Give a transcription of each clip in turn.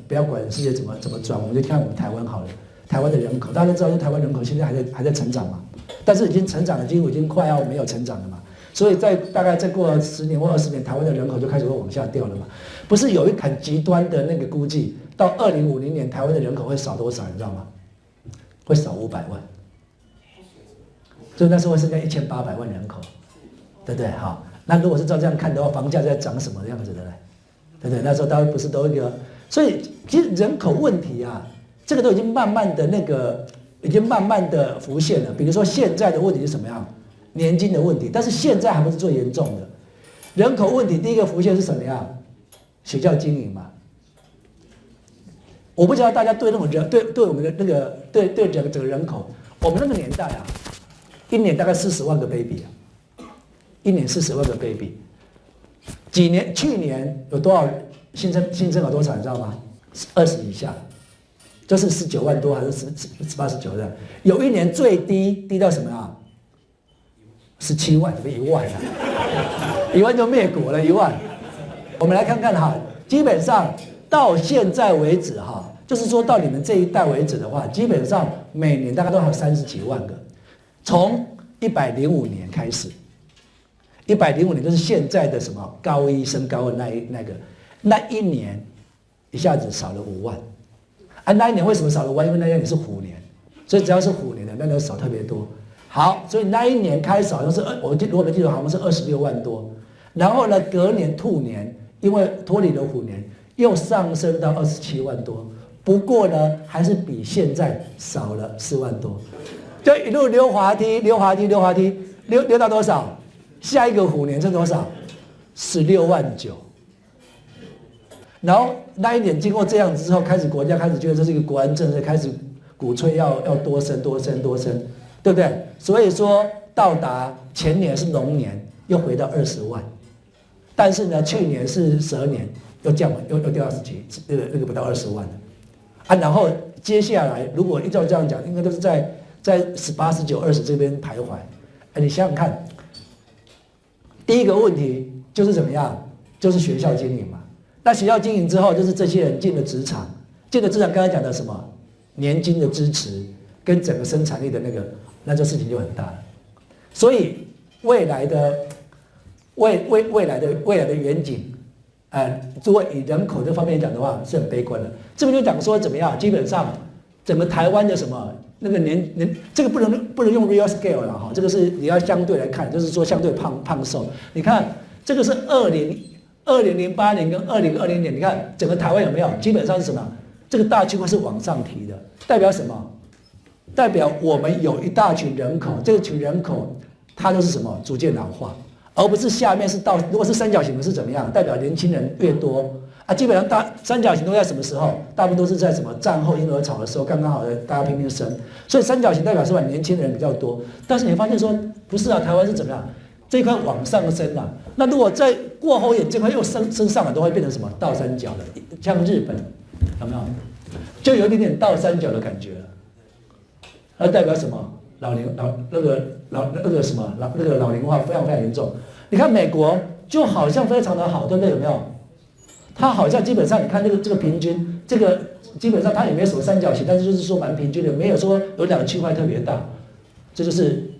不要管世界怎么转，我们就看我们台湾好了。台湾的人口，大家都知道，台湾人口现在还在成长嘛，但是已经成长了，几乎已经快要没有成长了嘛。所以在大概再过10年或20年，台湾的人口就开始会往下掉了嘛。不是有一很极端的那个估计，到2050年台湾的人口会少多少，你知道吗？会少500万，所以那时候会剩下1800万人口，对不对？好，那如果是照这样看的话，房价在涨什么样子的呢？对不对？那时候大家不是都一个，所以其实人口问题啊，这个都已经慢慢的已经慢慢的浮现了。比如说现在的问题是什么样？年金的问题，但是现在还不是最严重的。人口问题第一个浮现是什么样？学校经营嘛。我不知道大家对那种人，对我们的那个对整个人口，我们那个年代啊，一年大概40万个 baby 啊，一年40万个 baby。去年有多少新生有多少你知道吗？20以下，就是19万多还是18、19的？有一年最低到什么啊？17万，怎么1万啊？1万就灭国了，1万。我们来看看哈，基本上到现在为止哈，就是说到你们这一代为止的话，基本上每年大概都还有30几万个。从105年开始，105年就是现在的什么高一升高二那一年，一下子少了5万。啊，那一年为什么少了5万？因为那一年是虎年，所以只要是虎年的，那年少特别多。好，所以那一年开始好像是如果没记错，好像是26万多。然后呢，隔年兔年，因为脱离了虎年，又上升到27万多。不过呢，还是比现在少了4万多。就一路溜滑梯，溜到多少？下一个虎年是多少？16万9。然后那一年经过这样子之后，国家开始觉得这是一个国安政策，开始鼓吹要多生，对不对？所以说到达前年是龙年，又回到20万，但是呢，去年是蛇年，又降了，又掉到那个不到20万了啊。然后接下来如果依照这样讲，应该都是在18、19、20这边徘徊。哎，你想想看，第一个问题就是怎么样？就是学校经营嘛。那学校经营之后，就是这些人进了职场，刚才讲的什么年金的支持跟整个生产力的那这事情就很大了。所以未来的远景，如果以人口这方面讲的话，是很悲观的。这边就讲说怎么样，基本上整个台湾的什么那个这个不能用 real scale 了哈，这个是你要相对来看，就是说相对胖瘦。你看这个是2008年跟2020年，你看整个台湾有没有？基本上是什么？这个大区块是往上提的，代表什么？代表我们有一大群人口，这群人口它都是什么？逐渐老化，而不是下面是如果是三角形的是怎么样？代表年轻人越多啊。基本上三角形都在什么时候？大部分都是在什么战后婴儿潮的时候，刚刚好的大家拼命生，所以三角形代表是吧？年轻人比较多。但是你发现说不是啊，台湾是怎么样？这一块往上升啊，那如果再过后一点，这块又升上来，都会变成什么倒三角的，像日本，有没有？就有一点点倒三角的感觉了。那代表什么？老龄化非常严重。你看美国就好像非常的好，对不对？有没有？它好像基本上你看这个平均，这个基本上它也没有什么三角形，但是就是说蛮平均的，没有说有2个区块特别大，这就是。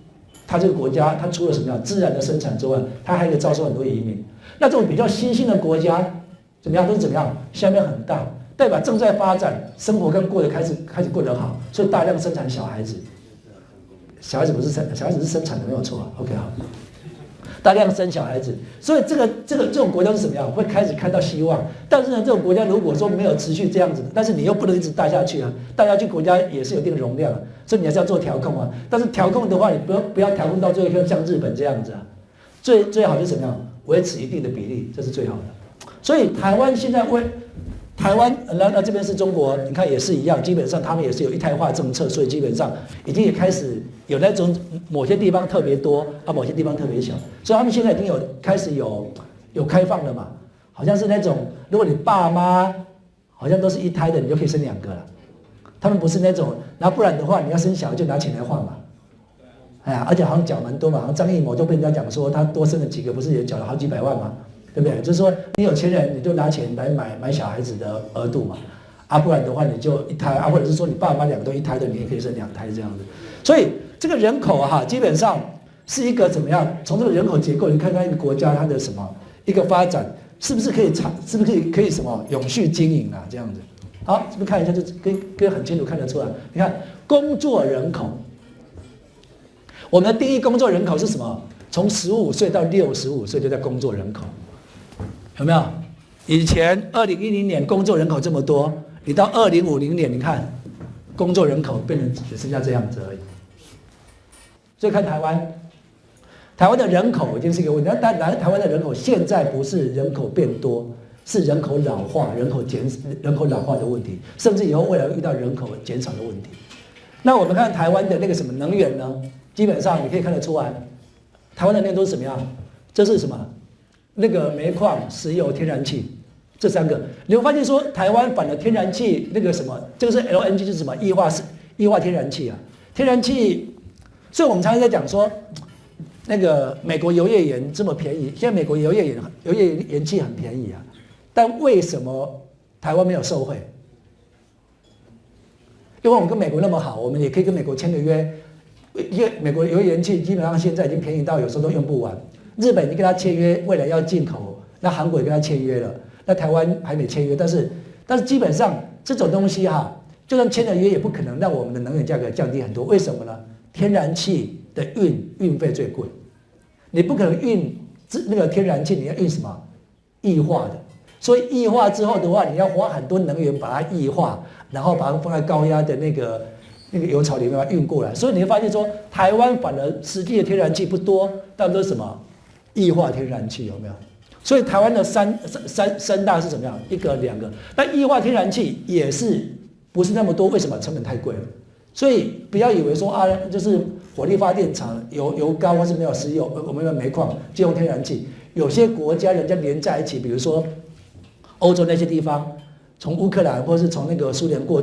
它这个国家，它除了什么样自然的生产之外，它还可以招收很多移民。那这种比较新兴的国家，怎么样都是怎么样，下面很大，代表正在发展，生活刚过得开始过得好，所以大量生产小孩子。小孩子是生产的，没有错。OK 好，大量生小孩子，所以这种国家是怎么样？会开始看到希望。但是呢，这种国家如果说没有持续这样子，但是你又不能一直带下去啊，带下去国家也是有一定容量啊。所以你还是要做调控啊，但是调控的话，你不要调控到最后像日本这样子啊，最好就是怎么样维持一定的比例，这是最好的。所以台湾现在那这边是中国，你看也是一样，基本上他们也是有一胎化政策，所以基本上已经也开始有那种某些地方特别多啊，某些地方特别小，所以他们现在已经开始有开放了嘛，好像是那种如果你爸妈好像都是一胎的，你就可以生2个了。他们不是那种，然后不然的话，你要生小孩就拿钱来换嘛。哎呀，而且好像缴蛮多嘛，好像张艺谋就被人家讲说他多生了几个，不是也缴了好几百万嘛，对不对？就是说你有钱人你就拿钱来买小孩子的额度嘛。啊，不然的话你就一胎啊，或者是说你爸妈两个都一胎的，你也可以生2胎这样子。所以这个人口哈，基本上是一个怎么样？从这个人口结构，你看看一个国家它的什么一个发展，是不是可以是不是可以什么永续经营啊？这样子。好，这边看一下，就跟很清楚看得出来。你看工作人口，我们的定义工作人口是什么？从15岁到65岁就在工作人口，有没有？以前2010年工作人口这么多，你到2050年，你看工作人口变成只剩下这样子而已。所以看台湾，台湾的人口已经是一个问题。但台湾的人口现在不是人口变多，是人口老化、人口老化的问题，甚至以后未来会遇到人口减少的问题。那我们看台湾的那个什么能源呢？基本上你可以看得出来，台湾的能源都是什么样？这是什么？那个煤矿、石油、天然气这3个。你会发现说，台湾反而天然气那个什么，这个是 LNG， 就是什么液化天然气啊，天然气。所以我们常常在讲说，那个美国油页岩这么便宜，现在美国油页岩气很便宜啊，但为什么台湾没有受惠？因为我们跟美国那么好，我们也可以跟美国签个约，因为美国油页岩气基本上现在已经便宜到有时候都用不完。日本已经跟他签约，未来要进口，那韩国也跟他签约了，那台湾还没签约，但是基本上这种东西哈，就算签了约，也不可能让我们的能源价格降低很多。为什么呢？天然气的运费最贵，你不可能运那个天然气，你要运什么？液化的。所以液化之后的话，你要花很多能源把它液化，然后把它放在高压的那个油槽里面把它运过来。所以你会发现说，台湾反而实际的天然气不多，但都是什么？液化天然气有没有？所以台湾的三大是怎么样？1个、2个。那液化天然气也是不是那么多？为什么？成本太贵了。所以不要以为说啊，就是火力发电厂油高或是没有石油，我们有煤矿就用天然气。有些国家人家连在一起，比如说欧洲那些地方，从乌克兰或是从那个苏联过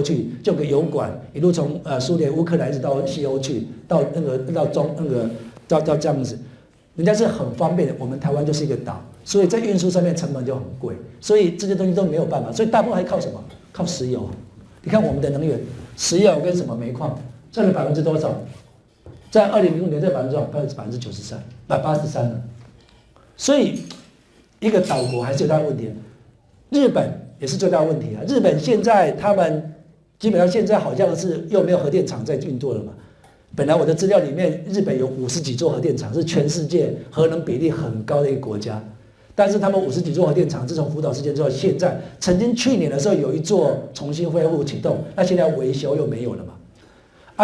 去，就有个油管一路从苏联乌克兰一直到西欧去，到这样子，人家是很方便的。我们台湾就是一个岛，所以在运输上面成本就很贵，所以这些东西都没有办法。所以大部分还靠什么？靠石油。你看我们的能源。石油跟什么煤矿占了多少？在2005年这93%，83%了。所以一个岛国还是最大的问题。日本也是最大的问题啊！日本现在他们基本上现在好像是又没有核电厂在运作了嘛。本来我的资料里面，日本有50几座核电厂，是全世界核能比例很高的一个国家。但是他们50几座核电厂，自从福岛事件之后，现在曾经去年的时候有一座重新恢复启动，那现在维修又没有了嘛？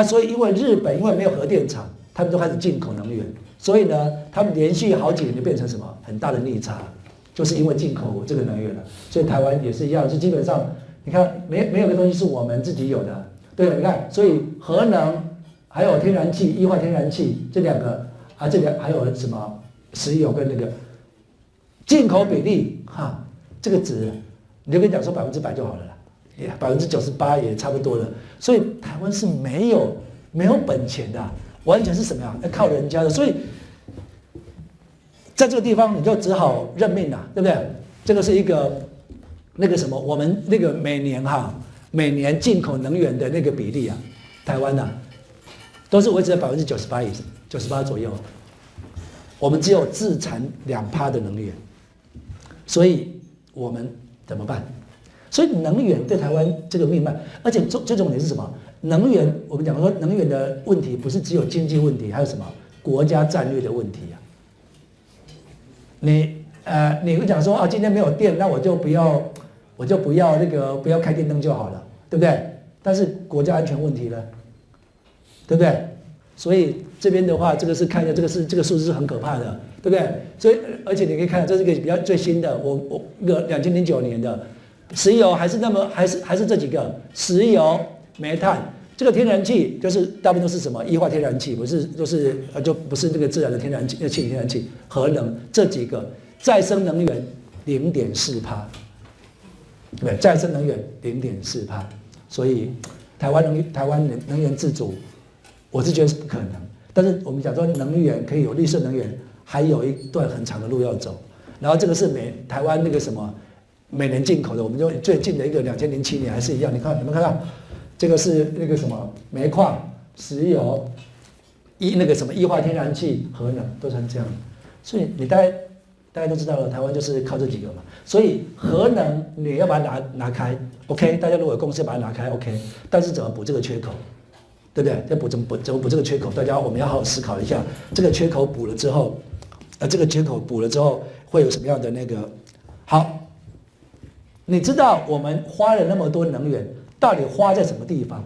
所以因为日本因为没有核电厂，他们就开始进口能源，所以呢，他们连续好几年就变成什么很大的逆差，就是因为进口这个能源了。所以台湾也是一样，就基本上你看没有个东西是我们自己有的，对，你看，所以核能还有天然气、液化天然气这2个还有什么石油跟那个。进口比例哈，这个值你就跟你讲说100%就好了啦，98%也差不多了。所以台湾是没有本钱的，完全是什么呀？要靠人家的。所以在这个地方你就只好认命啦，对不对？这个是一个那个什么，我们那个每年进口能源的那个比例啊，台湾啊都是维持在98%左右，我们只有自产2%的能源。所以我们怎么办？所以能源对台湾这个命脉，而且最重点是什么？能源，我们讲说能源的问题不是只有经济问题，还有什么国家战略的问题啊？你会讲说啊，今天没有电，那我就不要不要开电灯就好了，对不对？但是国家安全问题呢，对不对？所以这边的话，这个是看一下，这个数字是很可怕的，对不对？所以而且你可以看到，这是一个比较最新的，我那个2009年的石油还是这几个石油、煤炭，这个天然气就是大部分都是什么液化天然气，不是就不是那个自然的天然气、气体天然气、核能这几个，再生能源0.4%，对，再生能源0.4%，所以台湾能源自主。我是觉得是不可能，但是我们讲说能源可以有绿色能源，还有一段很长的路要走。然后这个是台湾那个什么每年进口的，我们就最近的一个2007年还是一样。你看，有没有看到？这个是那个什么煤矿、石油、那个什么液化天然气、核能，都是这样。所以你大家都知道了，台湾就是靠这几个嘛。所以核能你要把它拿开 ，OK？ 大家如果有共识把它拿开 ，OK？ 但是怎么补这个缺口，对不对？怎么补这个缺口？我们要好好思考一下，这个缺口补了之后，这个缺口补了之后会有什么样的那个？好，你知道我们花了那么多能源。到底花在什么地方？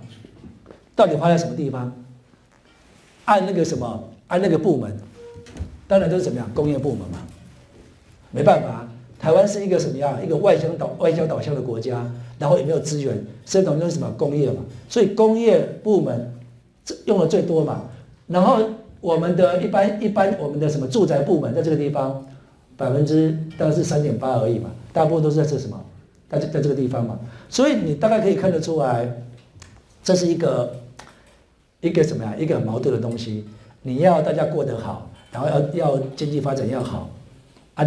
按那个什么，按那个部门，当然就是怎么样，工业部门嘛。没办法，台湾是一个什么样？一个外销导向的国家，然后也没有资源，生产就是什么工业嘛，所以工业部门用的最多嘛。然后我们的一般我们的什么住宅部门在这个地方，大概是3.8而已嘛，大部分都是在这什么？在这个地方嘛，所以你大概可以看得出来，这是一个什么呀？一个很矛盾的东西。你要大家过得好，然后要经济发展要好，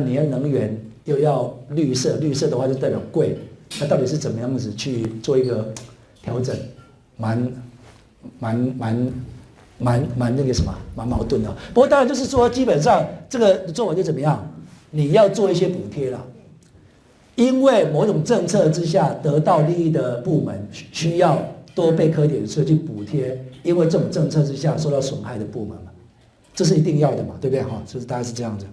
你要能源又要绿色，绿色的话就代表贵，那到底是怎么样子去做一个调整？蛮那个什么，蛮矛盾的。不过当然就是说，基本上这个做法就怎么样？你要做一些补贴啦。因为某种政策之下得到利益的部门需要多被课点税去补贴，因为这种政策之下受到损害的部门嘛，这是一定要的嘛，对不对？哈，就是大概是这样子。